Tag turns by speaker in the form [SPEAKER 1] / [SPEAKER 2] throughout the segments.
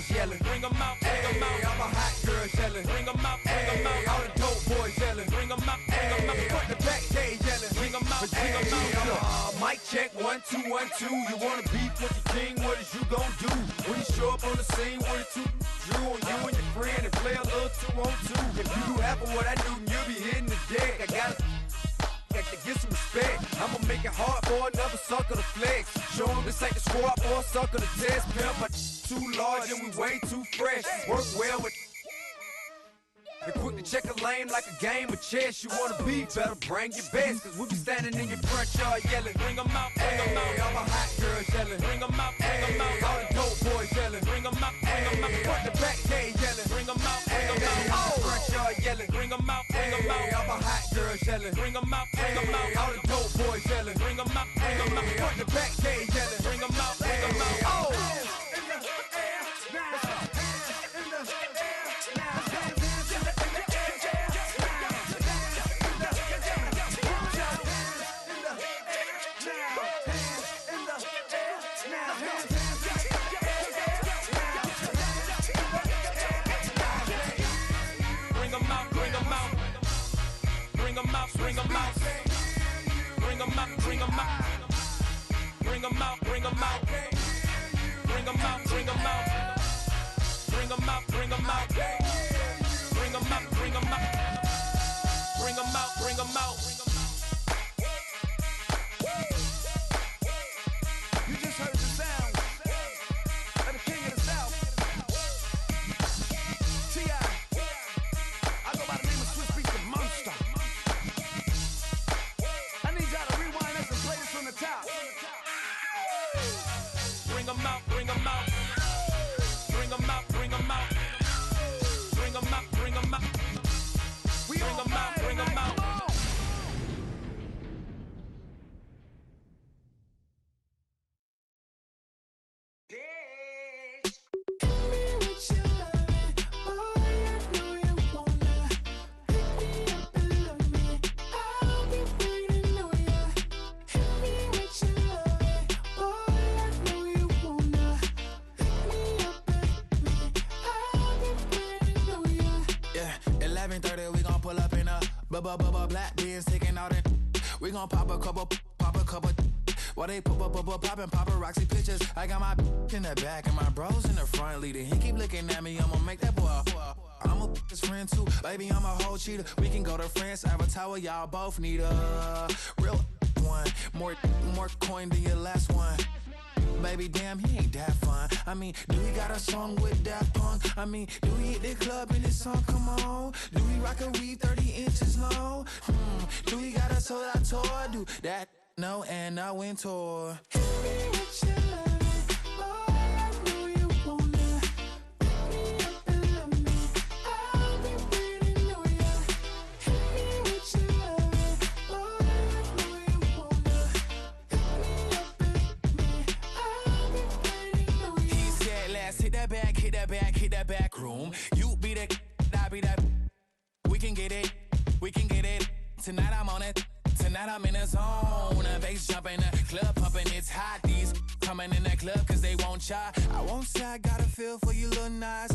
[SPEAKER 1] superstars yelling. Bring them out, bring them out. All my hot girls yelling. Bring them out, bring them out. All the dope boys yelling. Bring them out, bring them out. Front the back day yelling. Bring them out, bring them out. Mic check, 1, 2, 1, 2. You wanna beef with the king? What is you gon' do? When you show up on the scene, what it two drew on you and your friend and play a little 2-on-2. If you do half of what I do, then you'll be hitting the deck. I gotta get some respect. I'ma make it hard for another sucker to flex. Show him this ain't the squad for a sucker to test. Pimp, my too large and we way too fresh. Work well with and quick to check a lane like a game of chess. You wanna be better, bring your best. Cause we be standing in your front yard yelling. Bring them out, bring them out. All my hot girls yelling. Bring them out, bring them out. All the dope boys yelling. Bring them out, bring them out. Front the back day yelling. Bring them out, bring them out. Front yard yelling. Bring them out, bring them out. All my hot girls yelling. Bring them out, bring them out. All the dope boys yelling. Bring them out, bring them out. Front the back day yelling. Bring them out, bring them out. Bring them out, bring them out, bring them out, bring them out, bring them out, bring them out, bring them out, bring them out, bring them out, bring them out, bring them out, bring them out, bring them out. You just heard the sound of the king of the South, T.I. I go by the name of Swiss Beats the Monster. From the top. Bring them out, bring them out. Bring them out, bring them out. Bring them out, bring them out. Bring them out, bring them out. Black beans taking out it. We gon' pop a couple. While they poppin' paparazzi pictures. I got my in the back and my bros in the front leading. He keep looking at me, I'ma make that boy. I'm a his friend too, baby, I'm a whole cheater. We can go to France, Avatar, y'all both need a real one. More coin than your last one. Baby, damn, he ain't that fun. I mean, do he got a song with that punk? I mean, do he hit the club in this song? Come on. Do he rock a weave 30 inches long? Do he got a sold out tour? Do that? No, and I went tour. Hit that back room. You be that, I be that. We can get it. Tonight I'm on it. Tonight I'm in the zone. A bass jumping, a club pumping, it's hot. These coming in the club cause they won't try. I won't say I got a feel for you little nice,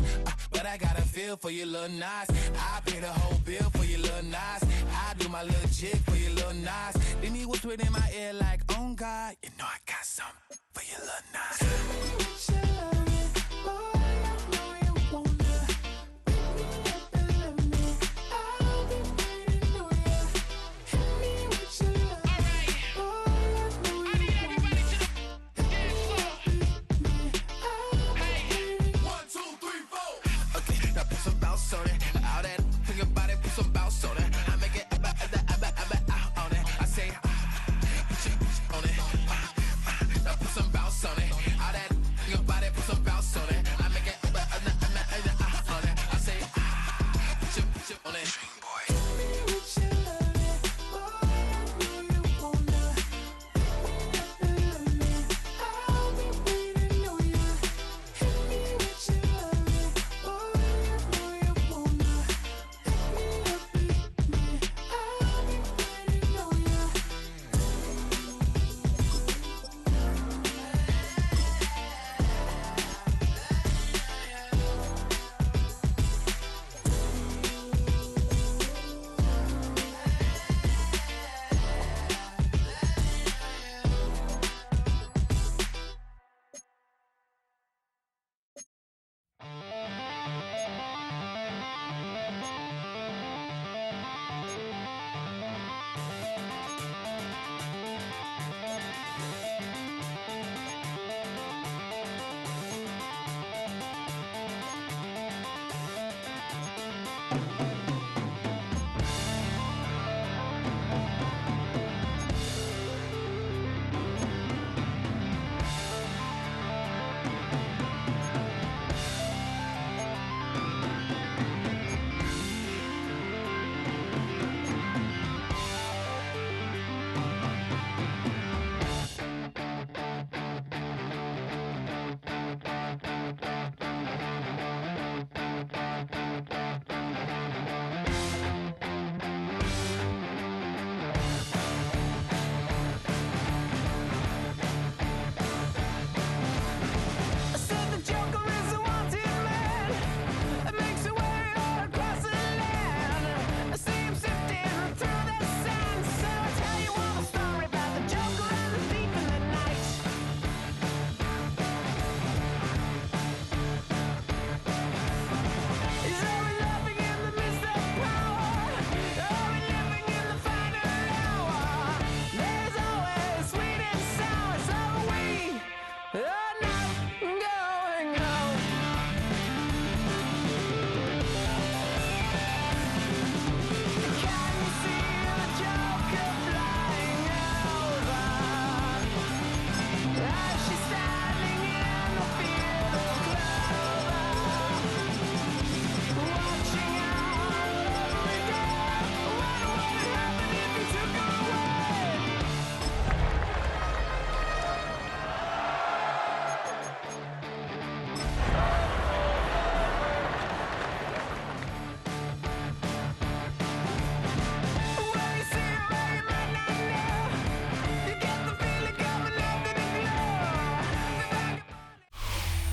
[SPEAKER 1] but I got a feel for you little nice. I pay the whole bill for you little nice. I do my little jig for you little nice. Then he whispered in my ear like, oh God, you know I got something for you little nice. Some bounce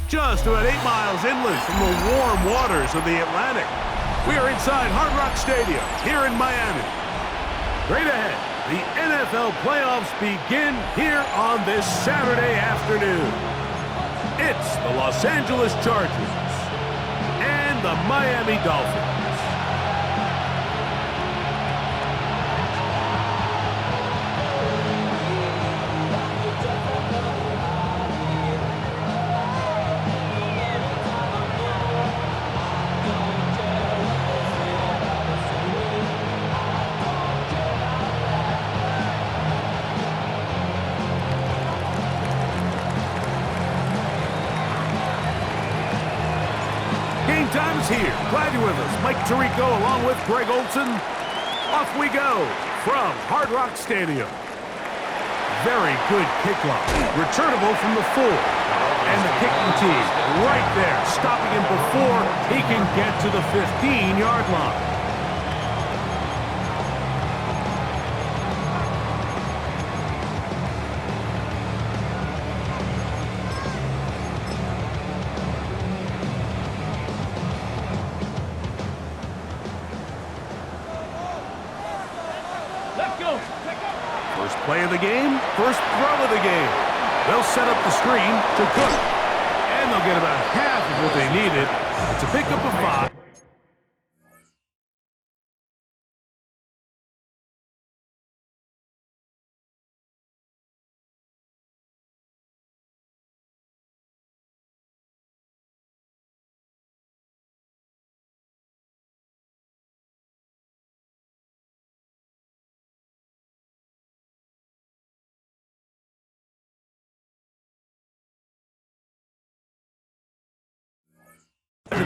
[SPEAKER 2] just about 8 miles inland from the warm waters of the Atlantic. We are inside Hard Rock Stadium here in Miami. Straight ahead, the NFL playoffs begin here on this Saturday afternoon. It's the Los Angeles Chargers and the Miami Dolphins. Game time is here. Glad you're with us. Mike Tirico along with Greg Olson. Off we go from Hard Rock Stadium. Very good kickoff. Returnable from the 4. And the kicking team right there, stopping him before he can get to the 15-yard line. First play of the game, first throw of the game. They'll set up the screen to Cook. And they'll get about half of what they needed. It's a pickup of 5.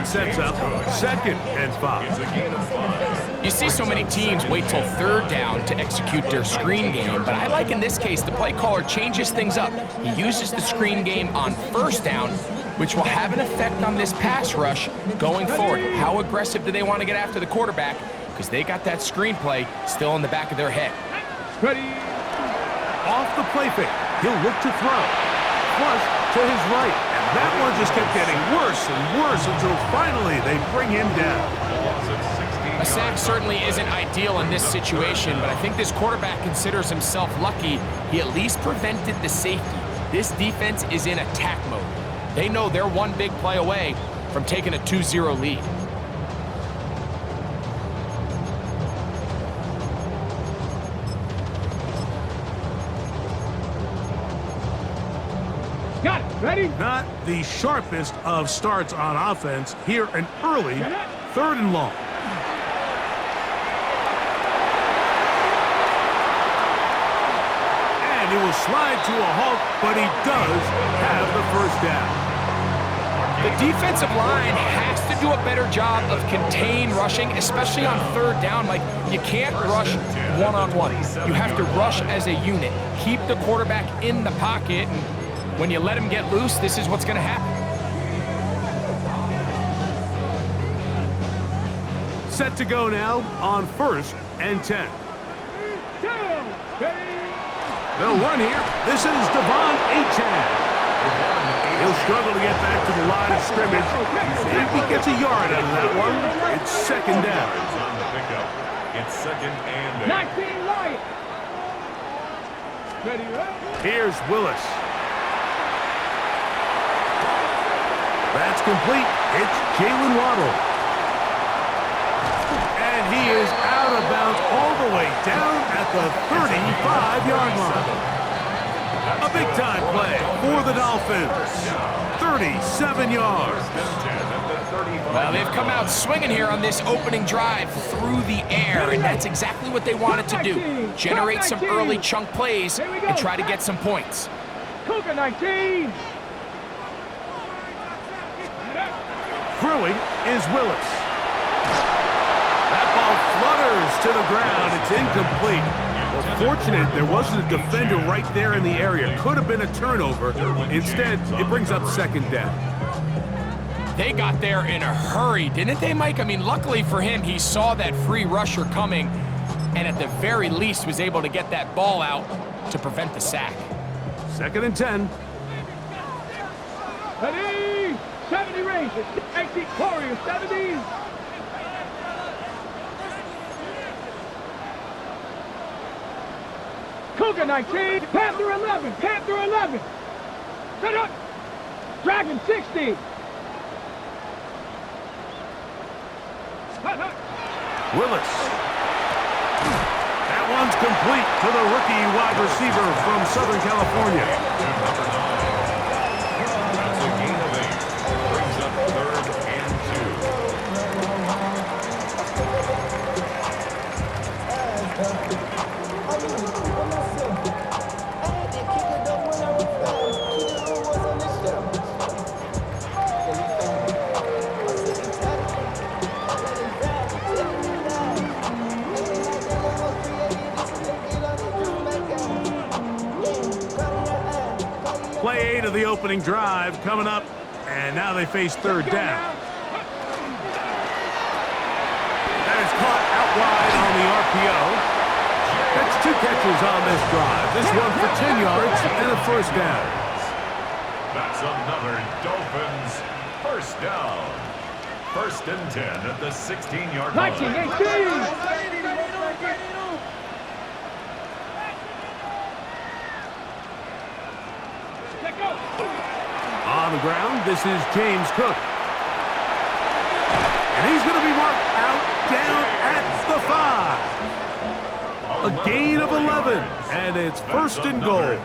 [SPEAKER 2] Sets up 2nd and 5.
[SPEAKER 3] You see so many teams wait till 3rd down to execute their screen game, but I like in this case the play caller changes things up. He uses the screen game on 1st down, which will have an effect on this pass rush going forward. How aggressive do they want to get after the quarterback? Because they got that screen play still in the back of their head.
[SPEAKER 2] Ready. Off the play fake. He'll look to throw. Flush to his right. That one just kept getting worse and worse until finally they bring him down.
[SPEAKER 3] A sack certainly isn't ideal in this situation, but I think this quarterback considers himself lucky. He at least prevented the safety. This defense is in attack mode. They know they're one big play away from taking a 2-0 lead.
[SPEAKER 2] Got it. Ready? Not the sharpest of starts on offense here an early 3rd and long. And he will slide to a halt, but he does have the 1st down.
[SPEAKER 3] The defensive line has to do a better job of contain rushing, especially on 3rd down. Like, you can't rush one-on-one. You have to rush as a unit. Keep the quarterback in the pocket, and when you let him get loose, this is what's going to happen.
[SPEAKER 2] Set to go now on 1st and 10. They'll run here. This is Devon Achane. He'll struggle to get back to the line of scrimmage. If he gets a yard out of that one, it's 2nd down.
[SPEAKER 4] It's 2nd and 8.
[SPEAKER 2] Here's Willis. That's complete. It's Jalen Waddle. And he is out of bounds all the way down at the 35-yard line. A big-time play for the Dolphins. 37 yards.
[SPEAKER 3] Well, they've come out swinging here on this opening drive through the air, and that's exactly what they wanted to do. Generate some early chunk plays and try to get some points.
[SPEAKER 5] Cougar 19.
[SPEAKER 2] Throwing is Willis. That ball flutters to the ground. It's incomplete. Well, fortunate there wasn't a defender right there in the area. Could have been a turnover. Instead, it brings up 2nd down.
[SPEAKER 3] They got there in a hurry, didn't they, Mike? I mean, luckily for him, he saw that free rusher coming and at the very least was able to get that ball out to prevent the sack.
[SPEAKER 2] 2nd and 10.
[SPEAKER 5] Ready? 70 Rangers, 19 Warriors, 70. Cougar 19, Panther 11, Panther 11. Set up. Dragon 60.
[SPEAKER 2] Willis. That one's complete to the rookie wide receiver from Southern California.
[SPEAKER 4] That's a gain of 8. Brings up 3rd and
[SPEAKER 2] 2. Play 8 of the opening drive coming up, and now they face 3rd down. That is caught out wide on the RPO. That's 2 catches on this drive. This one for 10 yards and a 1st down.
[SPEAKER 4] That's another Dolphins 1st down. 1st and 10 at the 16-yard line.
[SPEAKER 5] 1918.
[SPEAKER 2] On the ground, this is James Cook. And he's going to be marked out down at the 5. A gain of 11, and it's 1st and goal.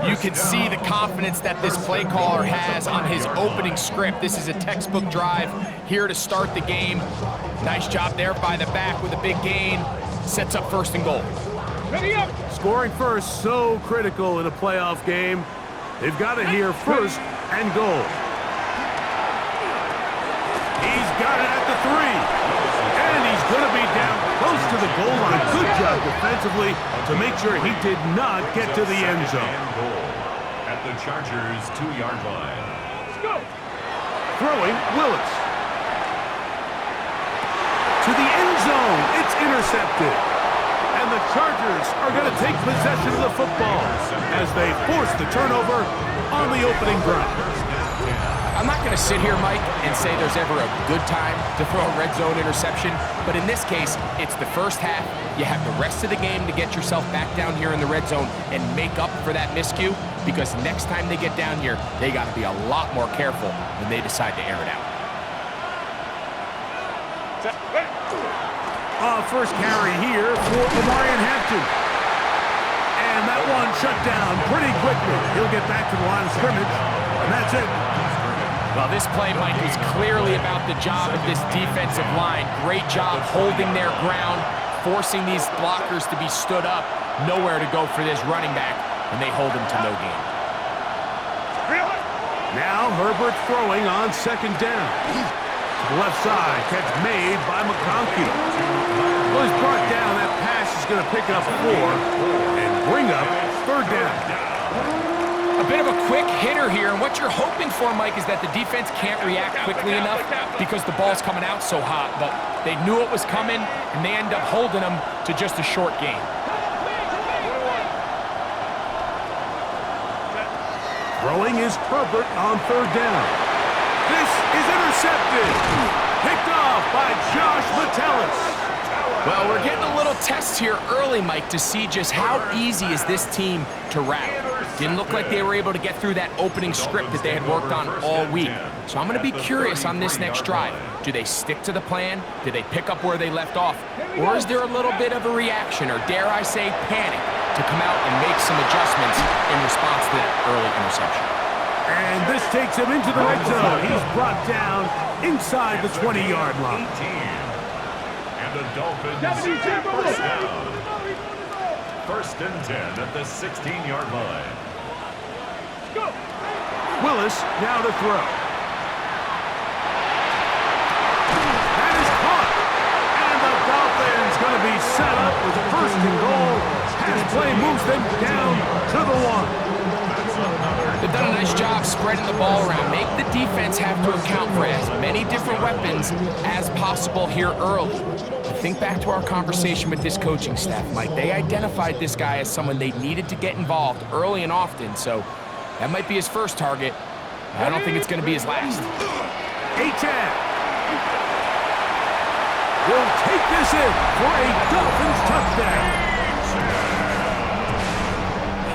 [SPEAKER 3] You can see the confidence that this play caller has on his opening script. This is a textbook drive here to start the game. Nice job there by the back with a big gain. Sets up 1st and goal.
[SPEAKER 5] Ready up.
[SPEAKER 2] Scoring first, so critical in a playoff game. They've got it here, 1st and goal. He's got it at the 3. And he's going to be down close to the goal line. Good job defensively to make sure he did not get to the end zone.
[SPEAKER 4] At the Chargers' 2-yard line.
[SPEAKER 5] Let's go.
[SPEAKER 2] Throwing, Willis. To the end zone, it's intercepted. And the Chargers are going to take possession of the football as they force the turnover on the opening drive.
[SPEAKER 3] I'm not going to sit here, Mike, and say there's ever a good time to throw a red zone interception, but in this case, it's the first half. You have the rest of the game to get yourself back down here in the red zone and make up for that miscue, because next time they get down here, they got to be a lot more careful when they decide to air it out.
[SPEAKER 2] First carry here for Omarion Hampton. And that one shut down pretty quickly. He'll get back to the line of scrimmage, and that's it.
[SPEAKER 3] Well, this play, Mike, was clearly about the job of this defensive line. Great job holding their ground, forcing these blockers to be stood up. Nowhere to go for this running back, and they hold him to no gain.
[SPEAKER 2] Now Herbert throwing on 2nd down. To the left side, catch made by McConkey. Well, he's brought down. That pass is going to pick up 4 and bring up 3rd down.
[SPEAKER 3] A bit of a quick hitter here, and what you're hoping for, Mike, is that the defense can't react quickly enough because the ball's coming out so hot, but they knew it was coming, and they end up holding them to just a short gain.
[SPEAKER 2] Throwing is Herbert on 3rd down. This is intercepted. Picked off by Josh Metellus.
[SPEAKER 3] Well, we're getting a little test here early, Mike, to see just how easy is this team to rattle. Didn't look like they were able to get through that opening script that they had worked on all week. So I'm going to be curious on this next drive. Do they stick to the plan? Do they pick up where they left off? Or is there a little bit of a reaction, or dare I say panic, to come out and make some adjustments in response to that early interception?
[SPEAKER 2] And this takes him into the red zone. He's brought down inside the 20-yard line.
[SPEAKER 4] And the Dolphins 1st down. 1st and 10 at the 16-yard line.
[SPEAKER 5] Go.
[SPEAKER 2] Willis now to throw. That is caught. And the Dolphins going to be set up with 1st and goal. Pass play moves them down to the 1.
[SPEAKER 3] They've done a nice job spreading the ball around. Make the defense have to account for as many different weapons as possible here early. Think back to our conversation with this coaching staff, Mike. They identified this guy as someone they needed to get involved early and often, so that might be his first target. I don't think it's going to be his last.
[SPEAKER 2] Achane will take this in for a Dolphins touchdown.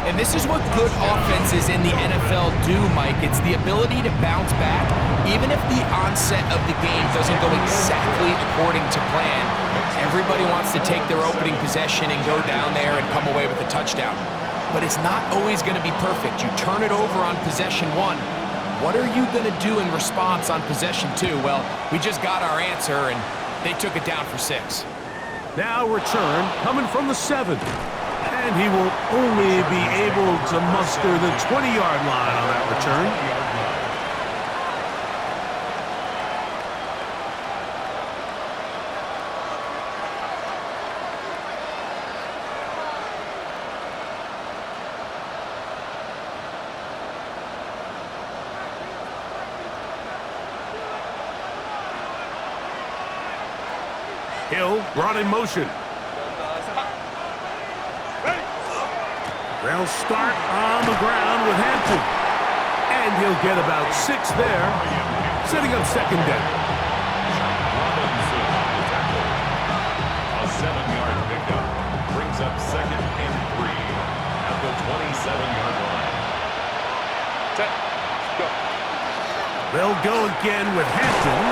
[SPEAKER 3] And this is what good offenses in the NFL do, Mike. It's the ability to bounce back, even if the onset of the game doesn't go exactly according to plan. Everybody wants to take their opening possession and go down there and come away with a touchdown. But it's not always going to be perfect. You turn it over on possession 1. What are you going to do in response on possession 2? Well, we just got our answer, and they took it down for 6.
[SPEAKER 2] Now return coming from the 7. And he will only be able to muster the 20-yard line on that return. Hill brought in motion. They'll start on the ground with Hampton. And he'll get about 6 there, setting up second down.
[SPEAKER 4] A 7-yard pickup brings up 2nd and 3 at the 27-yard line.
[SPEAKER 5] Go.
[SPEAKER 2] They'll go again with Hampton.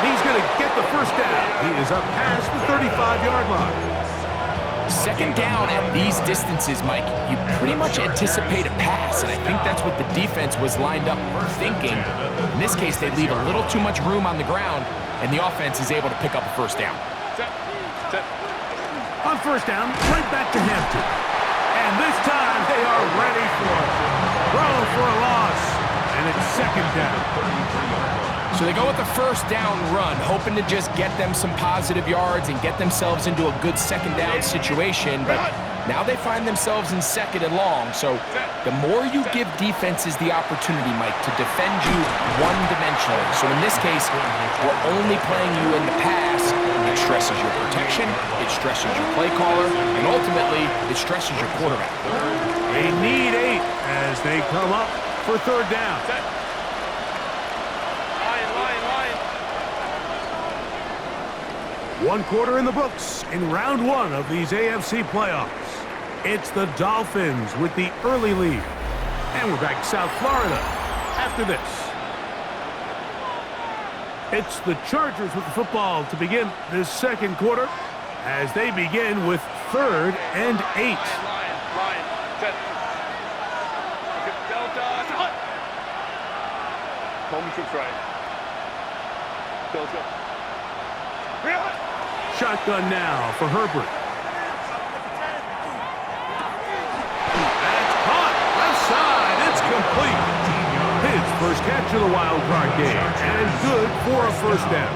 [SPEAKER 2] And he's going to get the first down. He is up past the 35-yard line.
[SPEAKER 3] Second down at these distances, Mike, you pretty much anticipate a pass, and I think that's what the defense was lined up thinking. In this case, they leave a little too much room on the ground, and the offense is able to pick up a first down.
[SPEAKER 2] On first down, right back to Hampton. And this time, they are ready for it. Throw for a loss, and it's second down.
[SPEAKER 3] So they go with the first down run, hoping to just get them some positive yards and get themselves into a good second down situation, but now they find themselves in 2nd and long. So the more you give defenses the opportunity, Mike, to defend you one-dimensionally. So in this case, we're only playing you in the pass. It stresses your protection, it stresses your play caller, and ultimately, it stresses your quarterback.
[SPEAKER 2] They need 8 as they come up for third down. One quarter in the books in round 1 of these AFC playoffs. It's the Dolphins with the early lead. And we're back to South Florida after this. It's the Chargers with the football to begin this second quarter as they begin with 3rd and 8. Shotgun now for Herbert. That's caught. Left side. It's complete. His first catch of the wild card game. And good for a first down.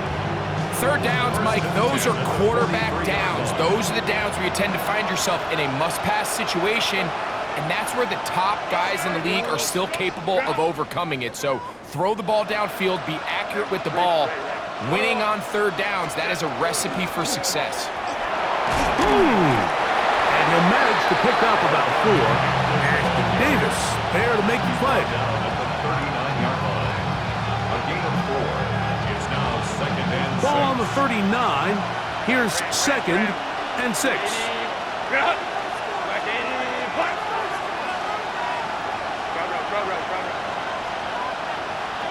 [SPEAKER 3] Third downs, Mike, those are quarterback downs. Those are the downs where you tend to find yourself in a must-pass situation, and that's where the top guys in the league are still capable of overcoming it. So throw the ball downfield, be accurate with the ball. Winning on third downs, that is a recipe for success.
[SPEAKER 2] And he'll manage to pick up about 4. Ashton Davis there to make the play.
[SPEAKER 4] Down at the 39-yard line. A gain of 4. It's now 2nd and 6.
[SPEAKER 2] Ball on the 39. Here's 2nd and 6.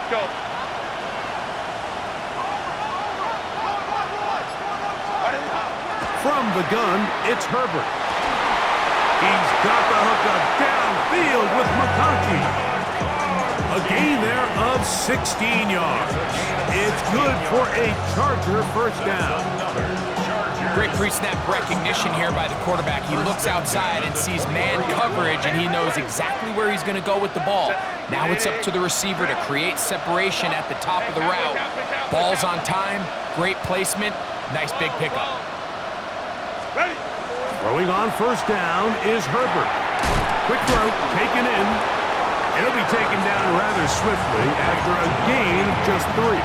[SPEAKER 5] Go.
[SPEAKER 2] From the gun, it's Herbert. He's got the hookup downfield with McConkey. A gain there of 16 yards. It's good for a Charger first down.
[SPEAKER 3] Great pre-snap recognition here by the quarterback. He looks outside and sees man coverage, and he knows exactly where he's going to go with the ball. Now it's up to the receiver to create separation at the top of the route. Ball's on time, great placement, nice big pickup.
[SPEAKER 2] Throwing on first down is Herbert. Quick throw, taken in. It'll be taken down rather swiftly after a gain of just 3.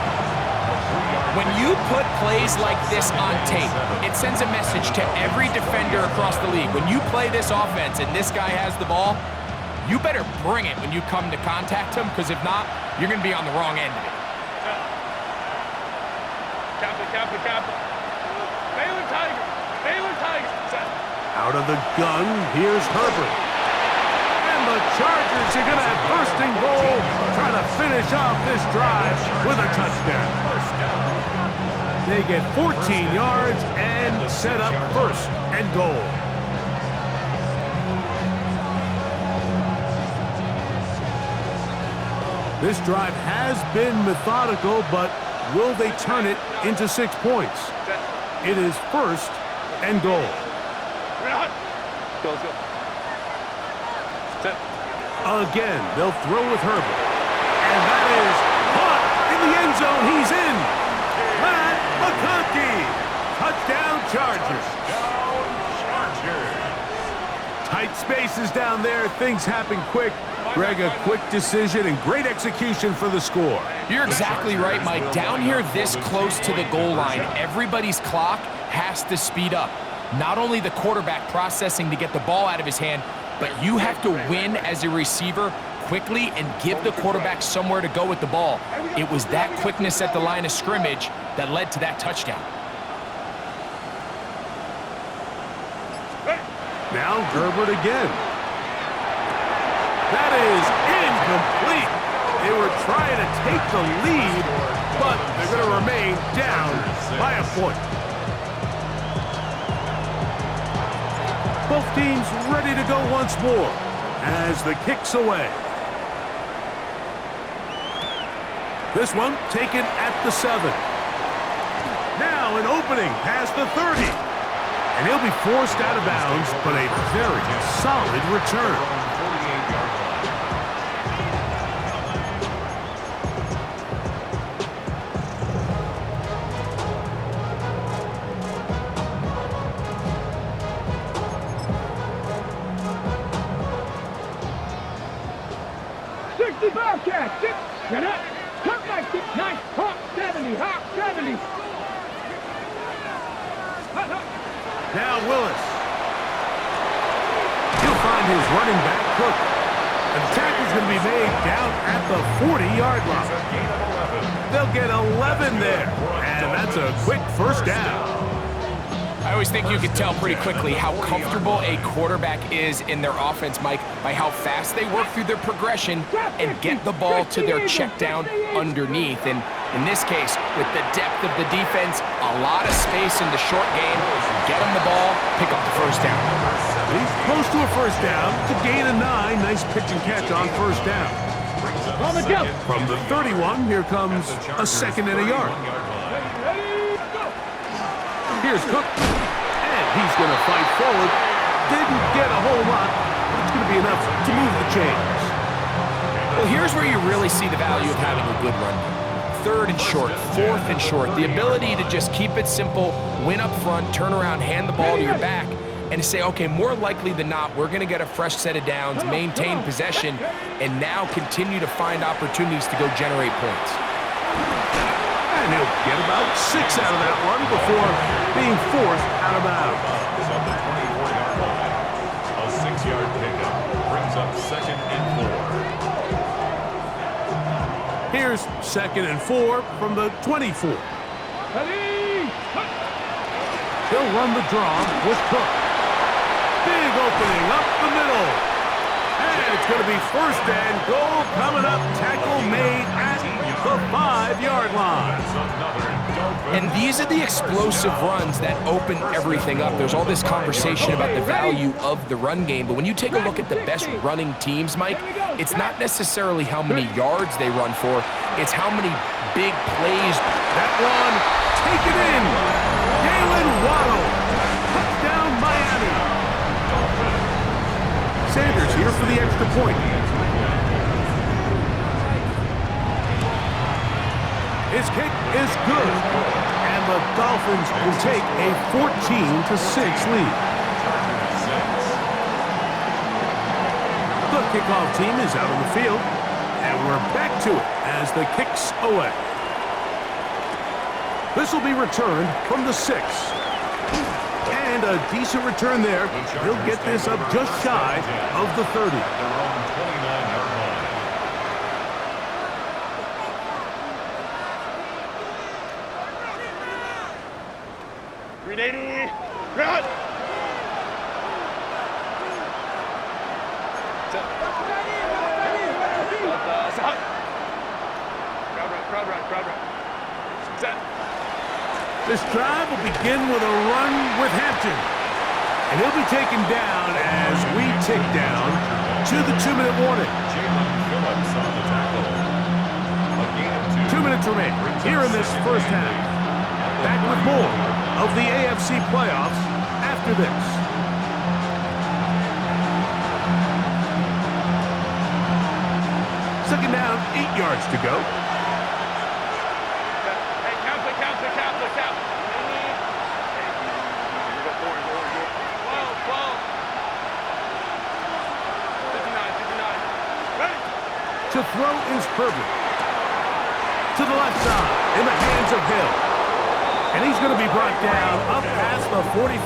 [SPEAKER 3] When you put plays like this on tape, it sends a message to every defender across the league. When you play this offense and this guy has the ball, You better bring it when you come to contact him, because if not, you're going to be on the wrong end of it.
[SPEAKER 5] Kappa. Baylor Tiger.
[SPEAKER 2] Out of the gun, here's Herbert. And the Chargers are going to have first and goal, trying to finish off this drive with a touchdown. They get 14 yards and set up first and goal. This drive has been methodical, but will they turn it into 6 points? It is first and goal. Again, they'll throw with Herbert. And that is caught in the end zone. He's in. Matt McConkey. Touchdown Chargers. Tight spaces down there. Things happen quick. Greg, a quick decision and great execution for the score.
[SPEAKER 3] You're exactly right, Mike. Down here this close to the goal line, everybody's clock has to speed up. Not only the quarterback processing to get the ball out of his hand, but you have to win as a receiver quickly and give the quarterback somewhere to go with the ball. It was that quickness at the line of scrimmage that led to that touchdown.
[SPEAKER 2] Now Herbert again. That is incomplete. They were trying to take the lead, but they're going to remain down by a point. Both teams ready to go once more as the kick's away. This one taken at the 7. Now an opening past the 30. And he'll be forced out of bounds, but a very solid return.
[SPEAKER 5] Get up! Come back, 6-9, hop 70, hop 70.
[SPEAKER 2] Now Willis. He'll find his running back, Cook. And the tackle's going to be made down at the 40-yard line. They'll get 11 there, and that's a quick first down.
[SPEAKER 3] I always think you can tell pretty quickly how comfortable a quarterback is in their offense, Mike, by how fast they work through their progression and get the ball to their check down underneath. And in this case, with the depth of the defense, a lot of space in the short game, get them the ball, pick up the first down.
[SPEAKER 2] He's close to a first down to gain a 9. Nice pitch and catch on first down. From the 31, here comes a 2nd and a yard. Here's Cook, and he's going to fight forward. Didn't get a whole lot, but it's going to be enough to move the chains.
[SPEAKER 3] Well, here's where you really see the value of having a good run. 3rd and short, 4th and short. The ability to just keep it simple, win up front, turn around, hand the ball to your back, and say, okay, more likely than not, we're going to get a fresh set of downs, maintain possession, and now continue to find opportunities to go generate points.
[SPEAKER 2] And he'll get about 6 out of that one before being forced out of bounds.
[SPEAKER 4] A 6-yard pickup brings up 2nd and 4.
[SPEAKER 2] Here's 2nd and 4 from the 24. He'll run the draw with Cook. Big opening up the middle. And it's going to be first and goal coming up. Tackle made at the 5-yard line.
[SPEAKER 3] And these are the explosive runs that open everything up. There's all this conversation about the value of the run game, but when you take a look at the best running teams, Mike, it's not necessarily how many yards they run for, it's how many big plays.
[SPEAKER 2] That one, take it in. Jalen Waddle. Touchdown, Miami. Sanders here for the extra point. His kick is good, and the Dolphins will take a 14-6 lead. The kickoff team is out on the field, and we're back to it as the kick's away. This will be returned from the 6. And a decent return there. He'll get this up just shy of the 30.
[SPEAKER 5] Ready, run!
[SPEAKER 2] This drive will begin with a run with Hampton. And he'll be taken down as we tick down to the 2-minute warning. 2 minutes remain here in this first half. Back with more of the AFC playoffs after this. Second down, 8 yards to go. To throw is Herbert. To the left side, in the hands of Hill. And he's going to be brought down up past the 45.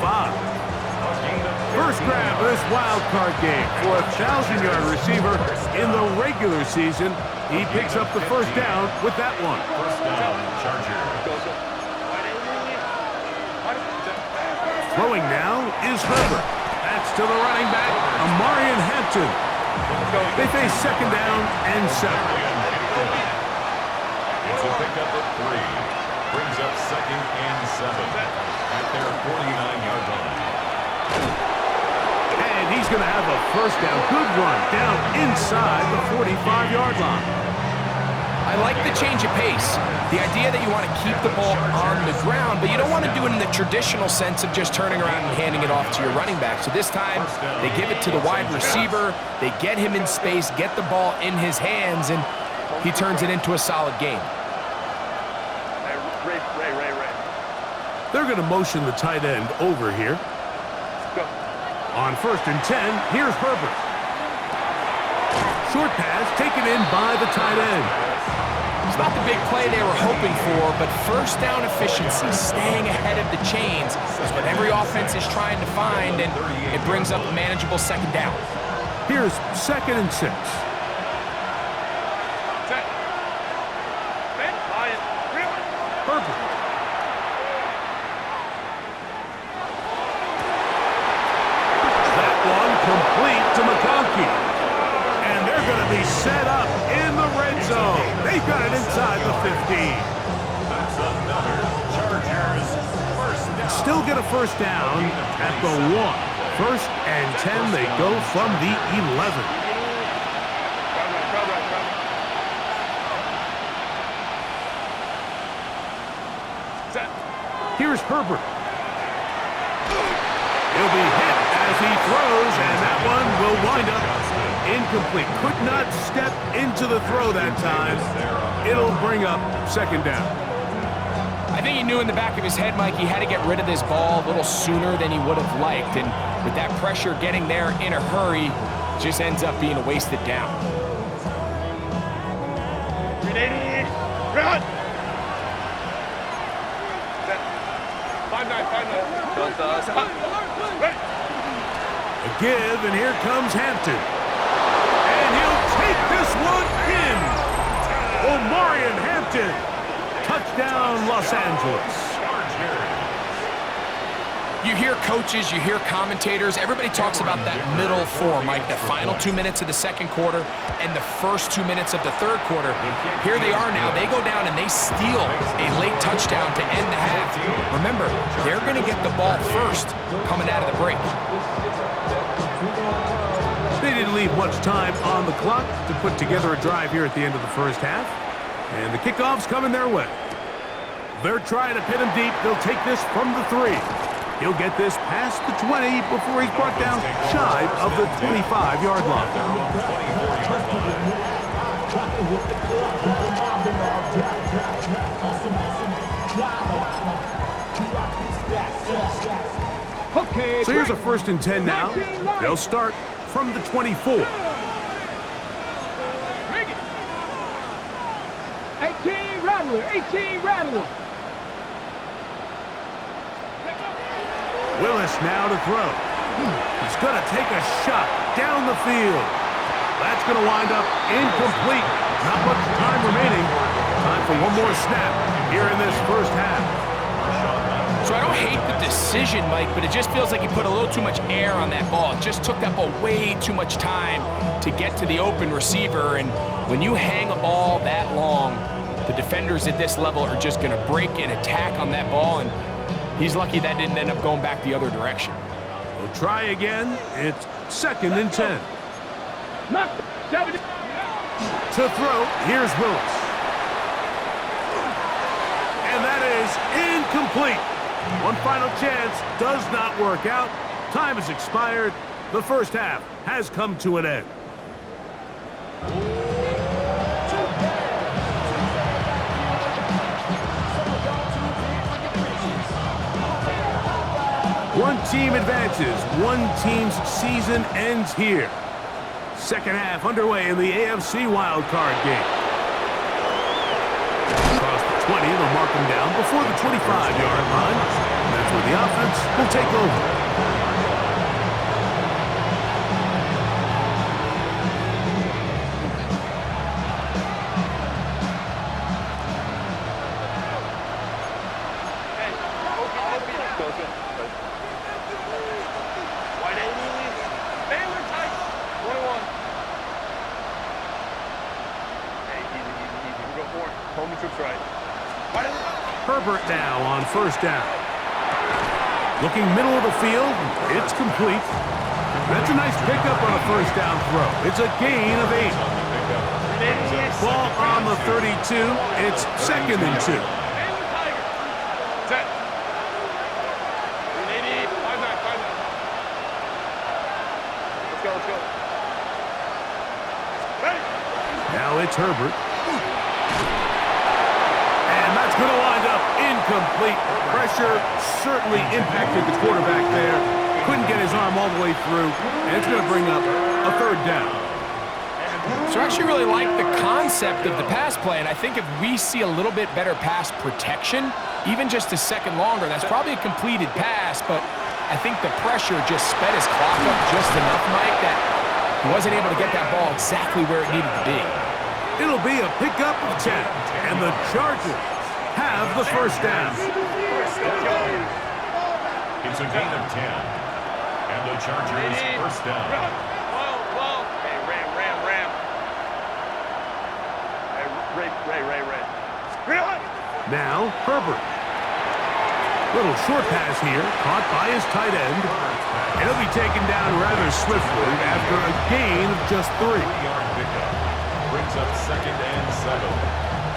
[SPEAKER 2] First grab of this wild card game for a 1,000-yard receiver in the regular season. He picks up the first down with that one.
[SPEAKER 4] First down, Chargers.
[SPEAKER 2] Throwing now is Herbert. That's to the running back, Amarian Hampton. They face second down and 7.
[SPEAKER 4] It's a pickup of 3. Brings up second and 7 at their 49-yard line.
[SPEAKER 2] And he's going to have a first down. Good run down inside the 45-yard line.
[SPEAKER 3] I like the change of pace. The idea that you want to keep the ball on the ground, but you don't want to do it in the traditional sense of just turning around and handing it off to your running back. So this time, they give it to the wide receiver. They get him in space, get the ball in his hands, and he turns it into a solid game.
[SPEAKER 2] They're going to motion the tight end over here. On first and 10, here's Herbert. Short pass taken in by the tight end.
[SPEAKER 3] It's not the big play they were hoping for, but first down efficiency, staying ahead of the chains, is what every offense is trying to find, and it brings up a manageable second down.
[SPEAKER 2] Here's second and 6. Herbert. That one complete to McConkey. And they're going to be set up in the red zone. They've got it inside the 15.
[SPEAKER 4] That's another Chargers first down.
[SPEAKER 2] Still get a first down at the 1. First and 10, they go from the 11. Here's Herbert. He'll be hit as he throws, and that one will wind up incomplete. Could not step into the throw that time. It'll bring up second down.
[SPEAKER 3] I think he knew in the back of his head, Mike, he had to get rid of this ball a little sooner than he would have liked. And with that pressure getting there in a hurry, just ends up being a wasted down.
[SPEAKER 5] Ready, run! 5-9.
[SPEAKER 2] A give, and here comes Hampton. And he'll take this one in. Omarion Hampton. Touchdown, Los Angeles.
[SPEAKER 3] You hear coaches, you hear commentators, everybody talks about that middle four, Mike, the final 2 minutes of the second quarter and the first 2 minutes of the third quarter. Here they are now. They go down and they steal a late touchdown to end the half. Remember, they're going to get the ball first coming out of the break.
[SPEAKER 2] They didn't leave much time on the clock to put together a drive here at the end of the first half. And the kickoff's coming their way. They're trying to pin him deep. They'll take this from the 3. He'll get this past the 20 before he's brought down shy of the 25-yard line.
[SPEAKER 5] Okay.
[SPEAKER 2] So here's a first and 10 now. They'll start from the 24.
[SPEAKER 5] 18 Rattler.
[SPEAKER 2] Willis now to throw. He's going to take a shot down the field. That's going to wind up incomplete. Not much time remaining. Time for one more snap here in this first half.
[SPEAKER 3] So I don't hate the decision, Mike, but it just feels like he put a little too much air on that ball. It just took that ball way too much time to get to the open receiver. And when you hang a ball that long, the defenders at this level are just going to break and attack on that ball. And he's lucky that didn't end up going back the other direction.
[SPEAKER 2] We'll try again. It's 2nd and 10. To throw, here's Willis. And that is incomplete. One final chance does not work out. Time has expired. The first half has come to an end. One team advances. One team's season ends here. Second half underway in the AFC wildcard game. Across the 20, they'll mark him down before the 25-yard line. And that's where the offense will take over. Herbert now on first down. Looking middle of the field, it's complete. That's a nice pickup on a first down throw. It's a gain of 8. Ball on the 32. It's 2nd and 2. Now it's Herbert. And that's going to wind up incomplete. Pressure certainly impacted the quarterback there. Couldn't get his arm all the way through. And it's going to bring up a 3rd down.
[SPEAKER 3] So I actually really like the concept of the pass play, and I think if we see a little bit better pass protection, even just a second longer, that's probably a completed pass, but I think the pressure just sped his clock up just enough, Mike, that he wasn't able to get that ball exactly where it needed to be.
[SPEAKER 2] It'll be a pickup of 10, and the Chargers have the first down.
[SPEAKER 4] It's a gain of 10, and the Chargers first down.
[SPEAKER 6] Hey, Ram. Hey, Ray.
[SPEAKER 2] Now, Herbert. Little short pass here, caught by his tight end. And he'll be taken down rather swiftly after a gain of just 3.
[SPEAKER 4] 3-yard pickup brings up 2nd and 7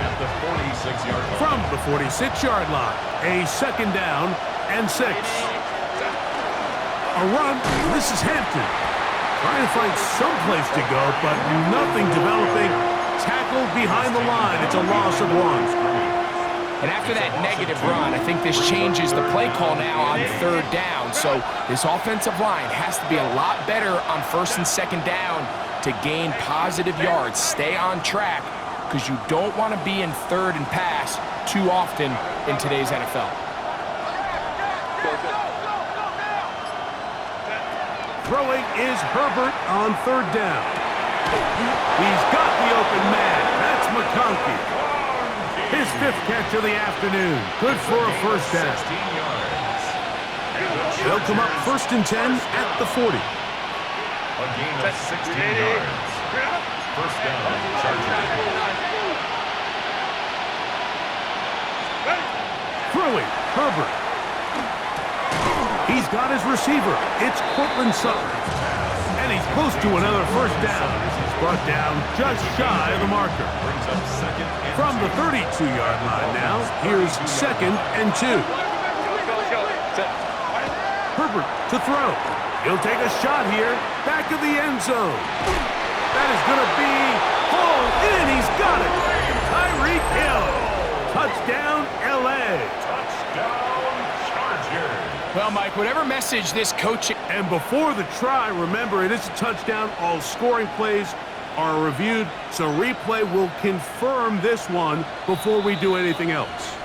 [SPEAKER 4] at the 46-yard line.
[SPEAKER 2] From the 46-yard line, a 2nd down and 6. A run, this is Hampton. Trying to find some place to go, but nothing developing. Tackled behind the line. It's a loss of 1.
[SPEAKER 3] And after that negative run, I think this changes the play call now on 3rd down. So this offensive line has to be a lot better on 1st and 2nd down to gain positive yards. Stay on track because you don't want to be in 3rd and pass too often in today's NFL.
[SPEAKER 2] Throwing is Herbert on 3rd down. He's got the open man. That's McConkey. His 5th catch of the afternoon. Good for a first down.
[SPEAKER 4] 16 yards.
[SPEAKER 2] They'll come up 1st and 10 at the 40.
[SPEAKER 4] A gain of 16 yards. First down, Chargers.
[SPEAKER 2] Throwing, Herbert. He's got his receiver. It's Cortland Sutton. And he's close to another first down as he's brought down just shy of the marker.
[SPEAKER 4] Brings up 2nd and
[SPEAKER 2] From the 32-yard line now, here's 2nd and 2. Herbert to throw. He'll take a shot here, back of the end zone. That is going to be hauled in. He's got it. Tyreek Hill. Touchdown, L.A.
[SPEAKER 4] touchdown, Chargers.
[SPEAKER 3] Well, Mike, whatever message this coaching...
[SPEAKER 2] And before the try, remember, it is a touchdown. All scoring plays are reviewed, so replay will confirm this one before we do anything else.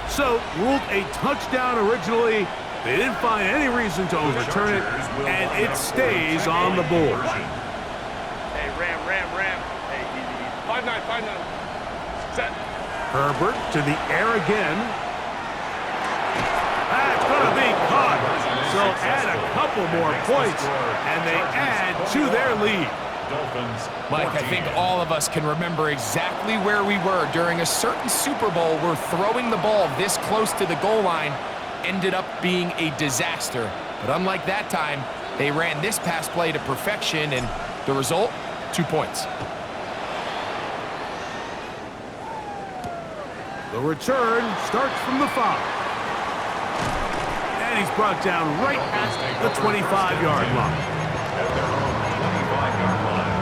[SPEAKER 2] So, ruled a touchdown originally. They didn't find any reason to overturn it, and it stays on the board.
[SPEAKER 6] Hey, Ram. Hey, easy. 5-9. Set.
[SPEAKER 2] Herbert to the air again. That's going to be caught. So add a couple more points, and they add to their lead.
[SPEAKER 3] Mike, I think all of us can remember exactly where we were during a certain Super Bowl where throwing the ball this close to the goal line ended up being a disaster. But unlike that time, they ran this pass play to perfection, and the result, 2 points.
[SPEAKER 2] The return starts from the 5. And he's brought down right at the 25-yard line.
[SPEAKER 4] At their own 25-yard line.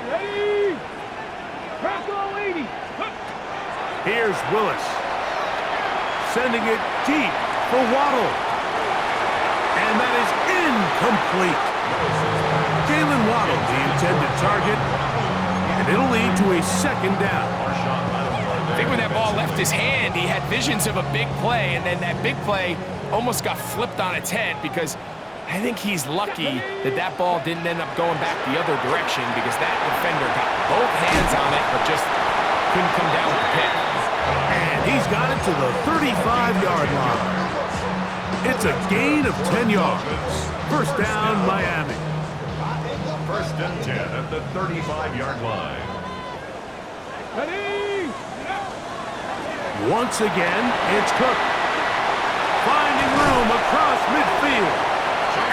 [SPEAKER 5] Ready? Crack all 80.
[SPEAKER 2] Here's Willis. Sending it deep for Waddle. And that is incomplete. Jalen Waddle, the intended target, and it'll lead to a second down.
[SPEAKER 3] I think when that ball left his hand, he had visions of a big play, and then that big play almost got flipped on its head because I think he's lucky that that ball didn't end up going back the other direction because that defender got both hands on it but just couldn't come down with the pick.
[SPEAKER 2] And he's got it to the 35-yard line. It's a gain of 10 yards. First down, Miami.
[SPEAKER 4] First and 10 at the 35-yard line.
[SPEAKER 5] Ready?
[SPEAKER 2] Once again, it's Cook. Finding room across midfield.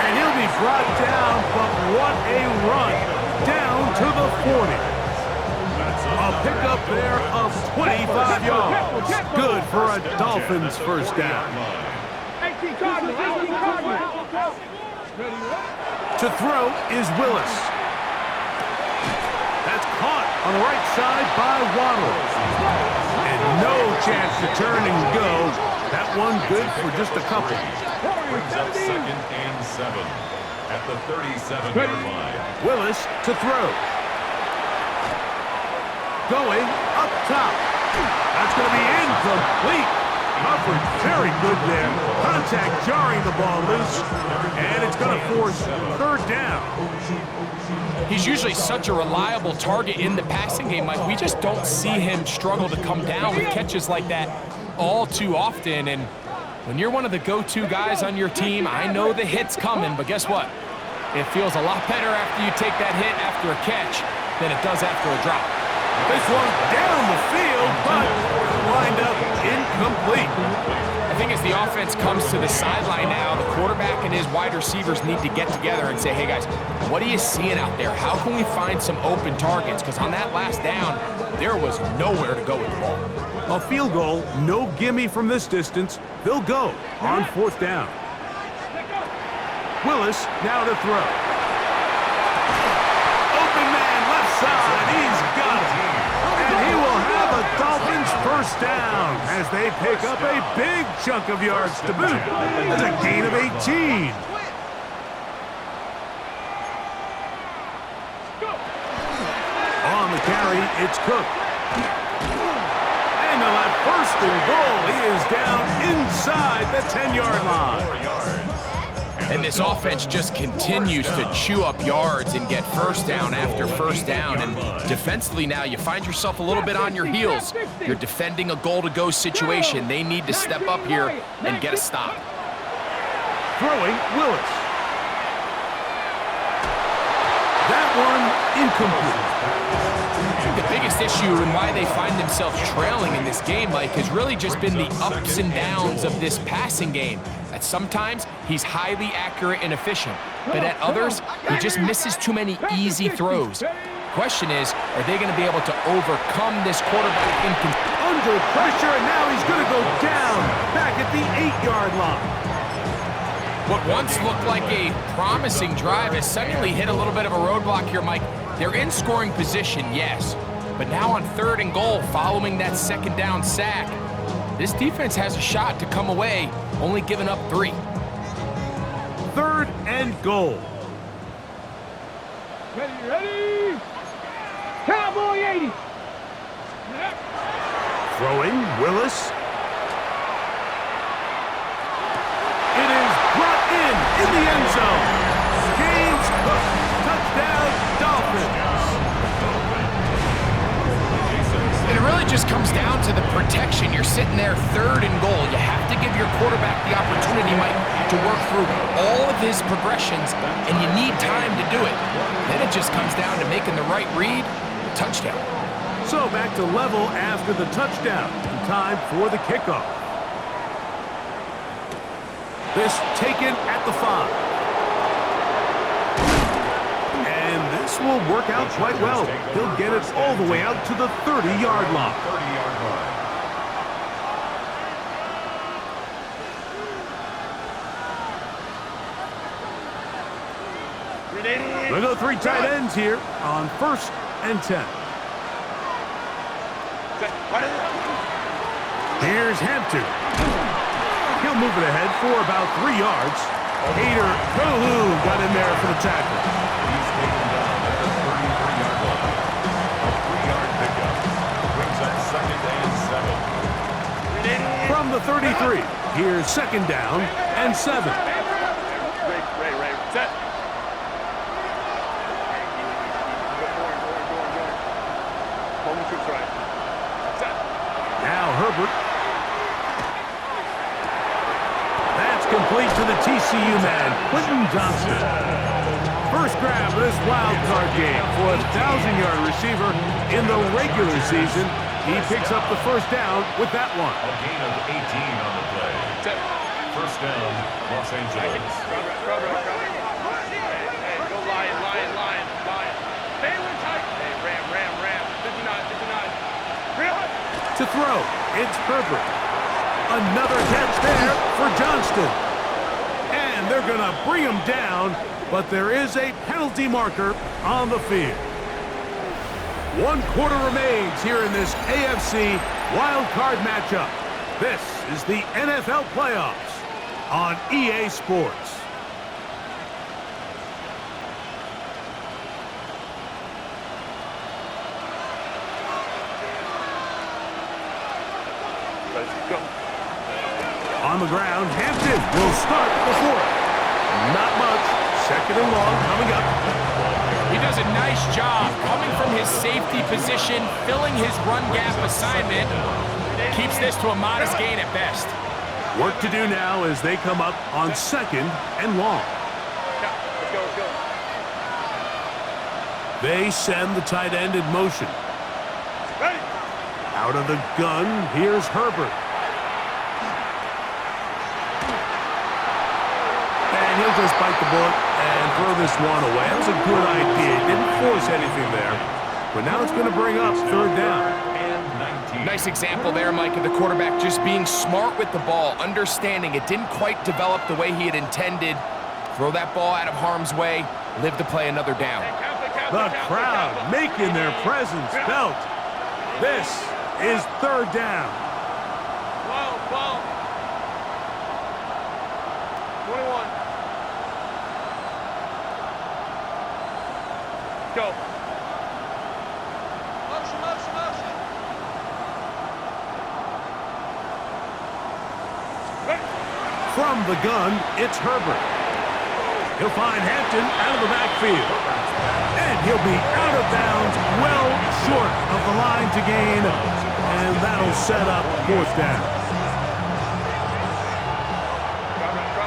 [SPEAKER 2] And he'll be brought down, but what a run. Down to the 40. A pickup there of 25 yards. Good for a Dolphins first down. To throw is Willis. That's caught on the right side by Waddle. And no chance to turn and go. That one good for just a couple.
[SPEAKER 4] Brings up second and 7 at the 37-yard line.
[SPEAKER 2] Willis to throw. Going up top. That's going to be incomplete. Coverage very good there. Contact jarring the ball loose. And it's going to force third down.
[SPEAKER 3] He's usually such a reliable target in the passing game, Mike. We just don't see him struggle to come down with catches like that all too often. And when you're one of the go-to guys on your team, I know the hit's coming, but guess what? It feels a lot better after you take that hit after a catch than it does after a drop.
[SPEAKER 2] This one down the field, but lined up incomplete.
[SPEAKER 3] I think as the offense comes to the sideline now, the quarterback and his wide receivers need to get together and say, hey guys, what are you seeing out there? How can we find some open targets? Because on that last down, there was nowhere to go with the ball.
[SPEAKER 2] A field goal, no gimme from this distance. They'll go on fourth down. Willis now to throw. Open man left side, he's got it. And he will have a Dolphins first down as they pick up a big chunk of yards to boot. That's a gain of 18. On the carry, it's Cook. And on that first and goal, he is down inside the 10-yard line.
[SPEAKER 3] And this offense just continues to chew up yards and get first down after first down. And defensively now, you find yourself a little bit on your heels. You're defending a goal-to-go situation. They need to step up here and get a stop.
[SPEAKER 2] Throwing, Willis. That one incomplete.
[SPEAKER 3] The biggest issue and why they find themselves trailing in this game, Mike, has really just been the ups and downs of this passing game. At sometimes, he's highly accurate and efficient, but at others, he just misses too many easy throws. Question is, are they going to be able to overcome this quarterback
[SPEAKER 2] under pressure, and now he's going to go down back at the 8-yard line.
[SPEAKER 3] What once looked like a promising drive has suddenly hit a little bit of a roadblock here, Mike. They're in scoring position, yes, but now on third and goal, following that second down sack, this defense has a shot to come away, only giving up 3.
[SPEAKER 2] Third and goal.
[SPEAKER 5] Ready? Cowboy 80.
[SPEAKER 2] Throwing, Willis. It is brought
[SPEAKER 3] just comes down to the protection. You're sitting there 3rd and goal. You have to give your quarterback the opportunity, Mike, to work through all of his progressions, and you need time to do it. Then it just comes down to making the right read, touchdown.
[SPEAKER 2] So back to level after the touchdown. And time for the kickoff. This taken at the 5. And this will work out quite well. He'll get it all the way out to the 30-yard line.
[SPEAKER 4] 30-yard line.
[SPEAKER 2] We'll go 3 tight ends here on 1st and 10. Here's Hampton. He'll move it ahead for about 3 yards. Hader Calhoun got in there for the tackle.
[SPEAKER 4] He's taken down at the 33-yard line. A 3-yard pickup brings up 2nd and 7.
[SPEAKER 2] From the 33, here's 2nd down and 7.
[SPEAKER 6] Ray, set. Home troops right. Set.
[SPEAKER 2] Now Herbert. That's complete to the TCU man, Quentin Johnston. First grab of this wild card game for a 1,000-yard receiver in the regular season. He picks up the 1st down with that one.
[SPEAKER 4] A gain of 18 on the play.
[SPEAKER 6] Set.
[SPEAKER 4] 1st down, Los Angeles.
[SPEAKER 6] Hey, go lion. Stay with tight. Hey, ram. 59.
[SPEAKER 2] To throw, it's Herbert. Another catch there for Johnston. And they're going to bring him down, but there is a penalty marker on the field. 1 quarter remains here in this AFC wild card matchup. This is the NFL Playoffs on EA Sports.
[SPEAKER 6] Let's go.
[SPEAKER 2] On the ground, Hampton will start the 4th. Not much. 2nd and long coming up.
[SPEAKER 3] He does a nice job coming from his safety position, filling his run gap assignment. Keeps this to a modest gain at best.
[SPEAKER 2] Work to do now as they come up on 2nd and long.
[SPEAKER 6] Let's go.
[SPEAKER 2] They send the tight end in motion.
[SPEAKER 6] Ready.
[SPEAKER 2] Out of the gun, here's Herbert. And he'll just bite the bullet and throw this one away. That was a good idea. Didn't force anything there. But now it's going to bring up 3rd down.
[SPEAKER 3] Nice example there, Mike, of the quarterback just being smart with the ball, understanding it didn't quite develop the way he had intended. Throw that ball out of harm's way, live to play another down.
[SPEAKER 2] The crowd making their presence felt. This is 3rd down.
[SPEAKER 6] 12. 21. Go. Motion.
[SPEAKER 2] From the gun, it's Herbert. He'll find Hampton out of the backfield. And he'll be out of bounds, well short of the line to gain. And that'll set up 4th down.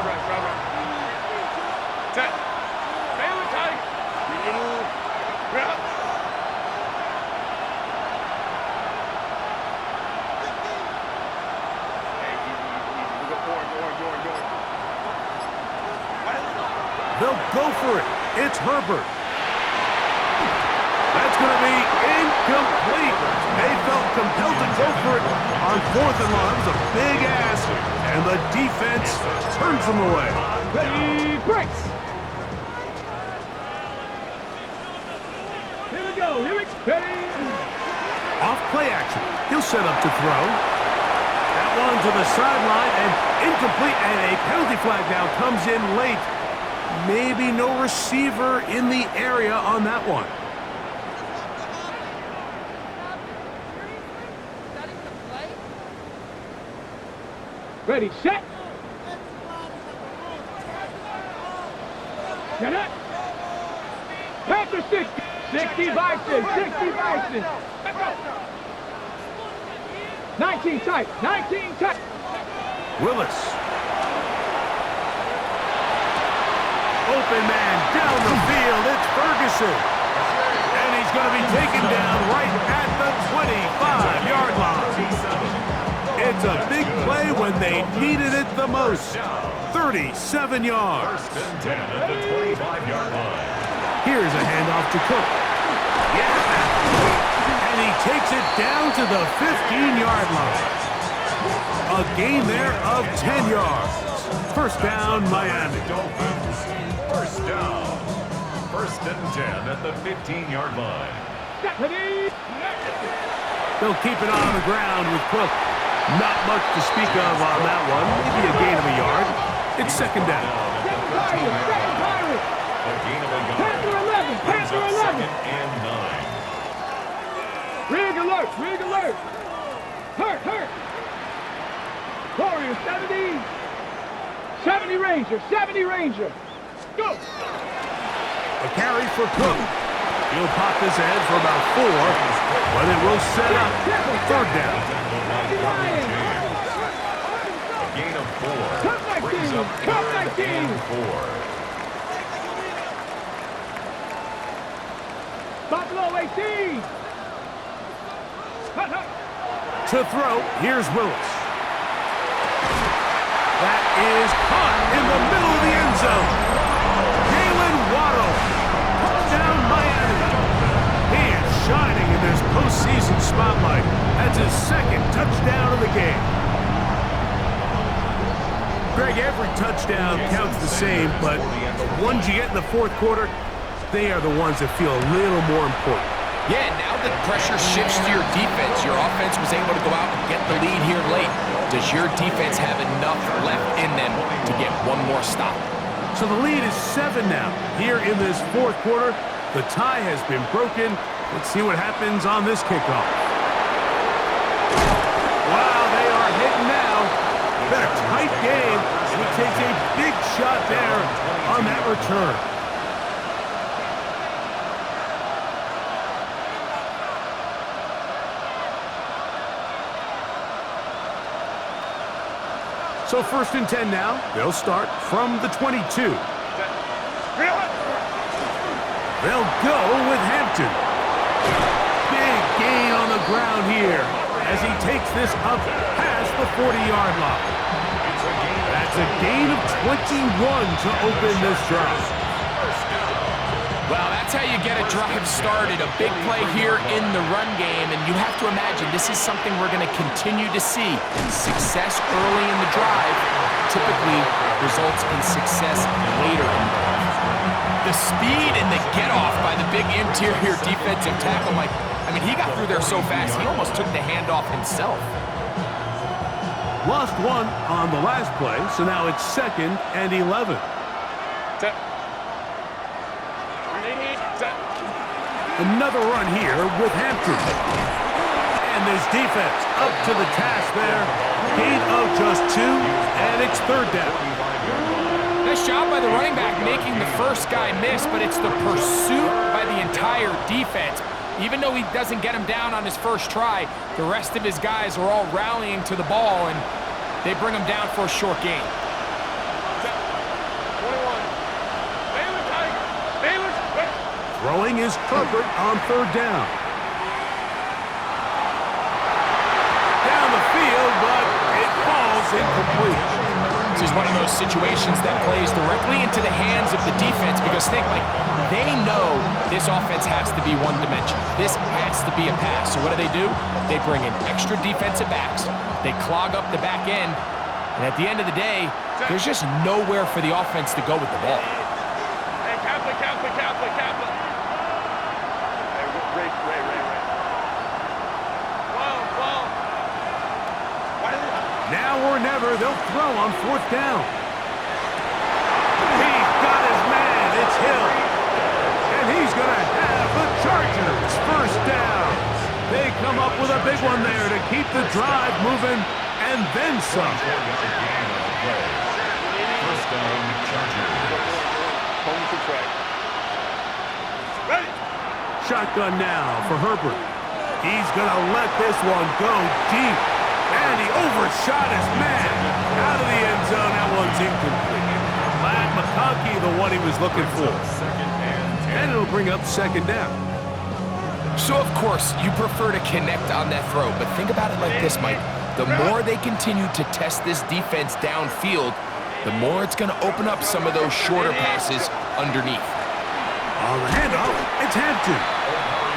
[SPEAKER 6] Right. Set. Stay with tight. Grab.
[SPEAKER 2] They'll go for it. It's Herbert. That's going to be incomplete. They felt compelled to go for it on 4th and long. That was a big ask, and the defense turns them away.
[SPEAKER 5] Ready, breaks. Here we go. Ready.
[SPEAKER 2] Off play action. He'll set up to throw. That one to the sideline and incomplete, and a penalty flag now comes in late. Maybe no receiver in the area on that one.
[SPEAKER 5] Ready, set. Get it. Panther 60. 60 Bison. 60 Bison. 19 tight. 19 tight.
[SPEAKER 2] Willis. Open man down the field. It's Ferguson. And he's going to be taken down right at the 25-yard line. It's a big play when they needed it the most. 37 yards.
[SPEAKER 4] First and 10 at the 25-yard line.
[SPEAKER 2] Here's a handoff to Cook. Yeah. And he takes it down to the 15-yard line. A gain there of 10 yards. First down, Miami.
[SPEAKER 4] Dolphins. First down. First and 10 at the 15-yard line.
[SPEAKER 2] They'll keep it on the ground with Cook. Not much to speak of on that one. Maybe a gain of a yard. It's second down.
[SPEAKER 4] A gain of a yard.
[SPEAKER 5] Panther 11. Panther 11.
[SPEAKER 4] Second and 9.
[SPEAKER 5] Rig alert. Rig alert. Hurt. Hurt. Warrior 70. 70 Ranger. 70 Ranger. Go.
[SPEAKER 2] A carry for Cook. He'll pop this ahead for about 4, but it will set up third down.
[SPEAKER 4] A gain of 4.
[SPEAKER 5] Come 19.
[SPEAKER 4] Brings up
[SPEAKER 5] Come
[SPEAKER 4] third
[SPEAKER 5] 19.
[SPEAKER 4] and 4.
[SPEAKER 5] Buffalo 18. Hut, hut.
[SPEAKER 2] To throw, here's Willis. That is caught in the middle of the end zone. Jalen Waddle. Touchdown, Miami. He is shining in this postseason spotlight. That's his second touchdown of the game. Greg, every touchdown counts the same, but the ones you get in the fourth quarter, they are the ones that feel a little more important.
[SPEAKER 3] Yeah, now that pressure shifts to your defense, your offense was able to go out and get the lead here late. Does your defense have enough left in them to get one more stop?
[SPEAKER 2] So the lead is 7 now. Here in this fourth quarter, the tie has been broken. Let's see what happens on this kickoff. Wow, they are hitting now. Been a tight game. He takes a big shot there on that return. So first and 10 now. They'll start from the 22. They'll go with Hampton. Big gain on the ground here as he takes this up past the 40-yard line. That's a gain of 21 to open this drive.
[SPEAKER 3] Well, that's how you get a drive started. A big play here in the run game, and you have to imagine this is something we're going to continue to see. Success early in the drive typically results in success later in the drive. The speed and the get-off by the big interior defensive tackle, he got through there so fast, he almost took the handoff himself.
[SPEAKER 2] Lost one on the last play, so now it's second and 11. Another run here with Hampton. And this defense up to the task there. Gain of just 2, and it's third down.
[SPEAKER 3] Nice job by the running back making the first guy miss, but it's the pursuit by the entire defense. Even though he doesn't get him down on his first try, the rest of his guys are all rallying to the ball, and they bring him down for a short gain.
[SPEAKER 2] Throwing is Herbert on third down. Down the field, but it falls incomplete.
[SPEAKER 3] This is one of those situations that plays directly into the hands of the defense because they know this offense has to be one-dimensional. This has to be a pass. So what do? They bring in extra defensive backs. They clog up the back end. And at the end of the day, there's just nowhere for the offense to go with the ball.
[SPEAKER 6] Hey, Kaplan. Ray. Whoa.
[SPEAKER 2] Now or never, they'll throw on fourth down. He's got his man. It's Hill. And he's going to have the Chargers first down. They come up with a big one there to keep the drive moving and then some.
[SPEAKER 4] First down, Chargers.
[SPEAKER 6] Home to track. Ready.
[SPEAKER 2] Shotgun now for Herbert. He's going to let this one go deep. And he overshot his man. Out of the end zone, that one's incomplete. Matt McConkey, the one he was looking for. And it'll bring up second down.
[SPEAKER 3] So, of course, you prefer to connect on that throw, but think about it like this, Mike. The more they continue to test this defense downfield, the more it's going to open up some of those shorter passes underneath.
[SPEAKER 2] On the handoff, it's Hampton.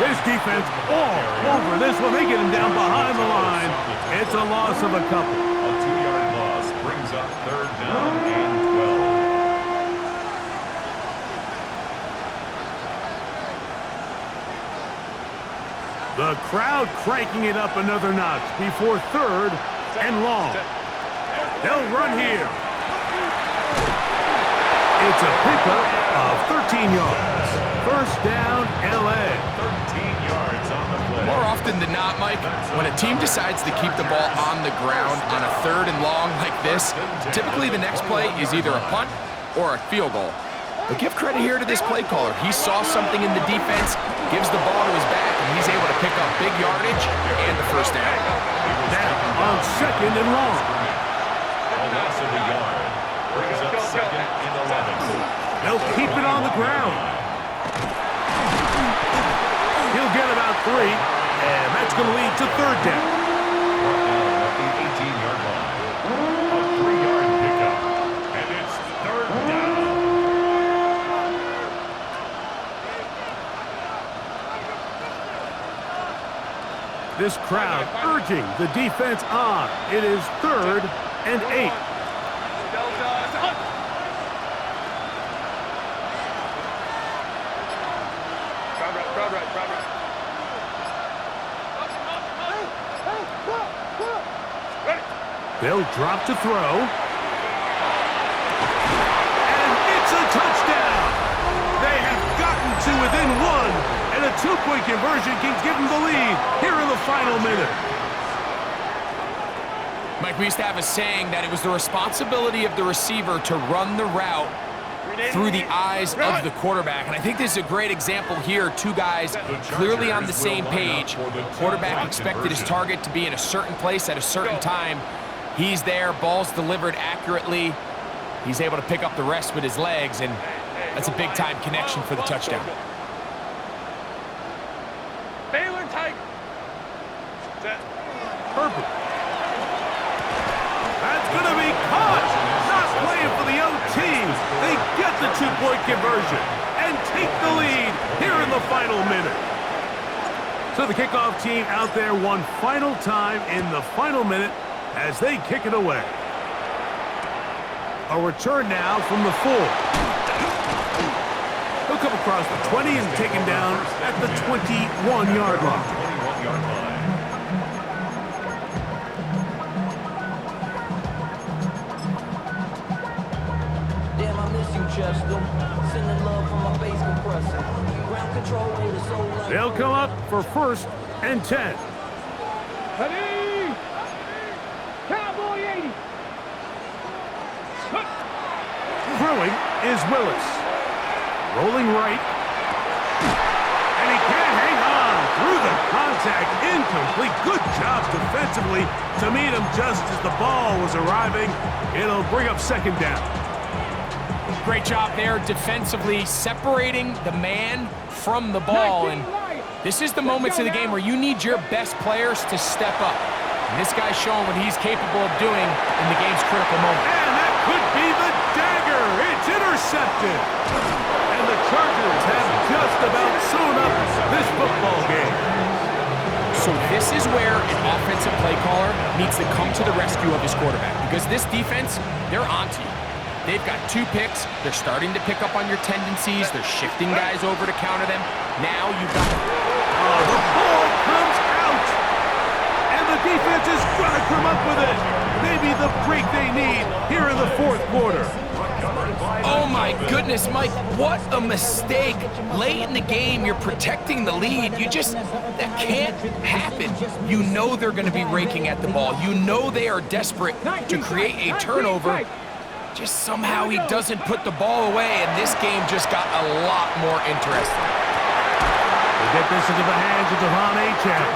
[SPEAKER 2] This defense all over this one. They get him down behind the line. It's a loss of a couple.
[SPEAKER 4] A 2-yard loss brings up third down and 12.
[SPEAKER 2] The crowd cranking it up another notch before third and long. They'll run here. It's a pickup of 13 yards. First down, L.A.
[SPEAKER 4] 13 yards on the play.
[SPEAKER 3] More often than not, Mike, when a team decides to keep the ball on the ground on a third and long like this, typically the next play is either a punt or a field goal. But give credit here to this play caller. He saw something in the defense, gives the ball to his back, and he's able to pick up big yardage and the first down.
[SPEAKER 2] Now on second and long.
[SPEAKER 4] A loss of a yard brings up second and 11.
[SPEAKER 2] They'll keep it on the ground. He'll get about 3, and that's going to lead to third down.
[SPEAKER 4] Brought down at the 18-yard line. A 3-yard pickup, and it's third down.
[SPEAKER 2] This crowd urging the defense on. It is third and 8. They'll drop to throw. And it's a touchdown! They have gotten to within 1, and a 2-point conversion can give them the lead here in the final minute.
[SPEAKER 3] Mike, we used to have a saying that it was the responsibility of the receiver to run the route through the eyes of the quarterback. And I think this is a great example here. Two guys clearly on the same page. Quarterback expected his target to be in a certain place at a certain time. He's there, ball's delivered accurately. He's able to pick up the rest with his legs, and that's a big-time connection for the touchdown.
[SPEAKER 6] Baylor tight.
[SPEAKER 2] Herbert. That's going to be caught. Not playing for the OT. They get the 2-point conversion and take the lead here in the final minute. So the kickoff team out there one final time in the final minute as they kick it away. A return now from the 4. He'll come across the 20 and taken down at the 21-yard line.
[SPEAKER 4] 21-yard line.
[SPEAKER 7] Damn, I miss you, Chester. Sending love from my bass compressor. Ground control with a soul like...
[SPEAKER 2] They'll come up for first and 10.
[SPEAKER 5] Ready? Cowboy 80.
[SPEAKER 2] Throwing is Willis. Rolling right. And he can't hang on through the contact. Incomplete. Good job defensively to meet him just as the ball was arriving. It'll bring up second down.
[SPEAKER 3] Great job there defensively, separating the man from the ball. And this is the moments of the game where you need your best players to step up. And this guy's showing what he's capable of doing in the game's critical moment.
[SPEAKER 2] And that could be the dagger. It's intercepted. And the Chargers have just about sewn up this football game.
[SPEAKER 3] So this is where an offensive play caller needs to come to the rescue of his quarterback, because this defense, they're onto you. They've got 2 picks. They're starting to pick up on your tendencies. They're shifting guys over to counter them. Now you've got...
[SPEAKER 2] Oh, the ball comes out. And the defense is going to come up with it. Maybe the break they need here in the 4th quarter.
[SPEAKER 3] Oh my goodness, Mike, what a mistake. Late in the game, you're protecting the lead. That can't happen. You know they're going to be raking at the ball. You know they are desperate to create a turnover. Just somehow he doesn't put the ball away, and this game just got a lot more interesting.
[SPEAKER 2] They get this into the hands of Devon Achane.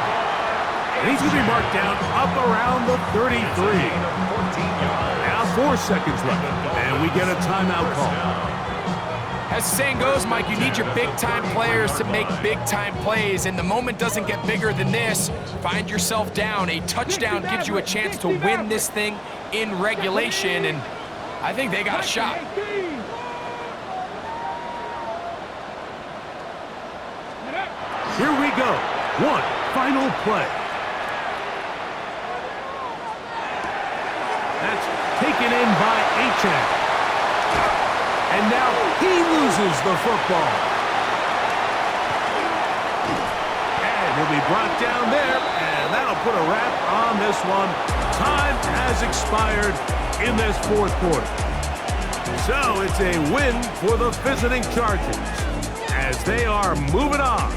[SPEAKER 2] And he's going to be marked down up around the the 33.
[SPEAKER 4] It's a gain of 14 yards.
[SPEAKER 2] Now 4 seconds left, and we get a timeout call.
[SPEAKER 3] As the saying goes, Mike, you need your big-time players to make big-time plays, and the moment doesn't get bigger than this. Find yourself down. A touchdown gives you a chance to win this thing in regulation, and I think they got a shot.
[SPEAKER 2] Here we go. One final play. That's taken in by Achane. And now he loses the football. And he'll be brought down there, and that'll put a wrap on this one. Time has expired in this fourth quarter. So it's a win for the visiting Chargers as they are moving on.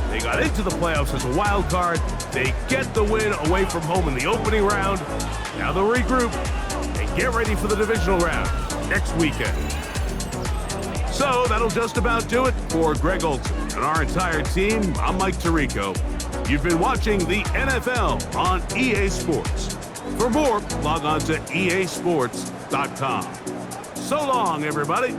[SPEAKER 2] They got into the playoffs as a wild card. They get the win away from home in the opening round. Now they'll regroup and get ready for the divisional round next weekend. So that'll just about do it for Greg Olson and our entire team. I'm Mike Tirico. You've been watching the NFL on EA Sports. For more, log on to easports.com. So long, everybody.